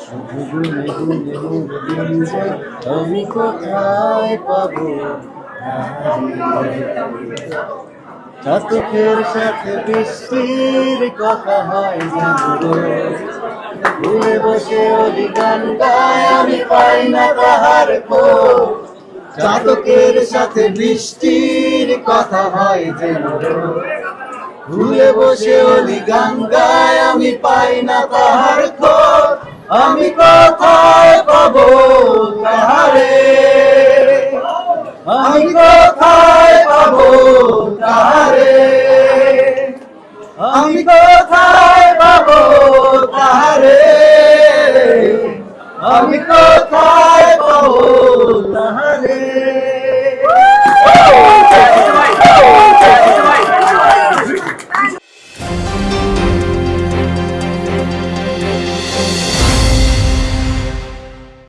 শুধু গুনে গুনে মোর দিন যায়, আমি কোথায় পাবো তারে? চাতকের সাথে বৃষ্টির কথা হয় যেন রোজ, ভুলে বসে ওলি গান গায়, আমি পাই না তাহার খোঁজ। চাতকের সাথে বৃষ্টির কথা হয় যেন রোজ, ভুলে বসে ওলি গান গায়, আমি পাই না তাহার খোঁজ। আমি কোথায় পাবো তাহারে? আমি কোথায় পাবো তাহারে? আমি কোথায় পাবো তাহারে? আমি কোথায় পাবো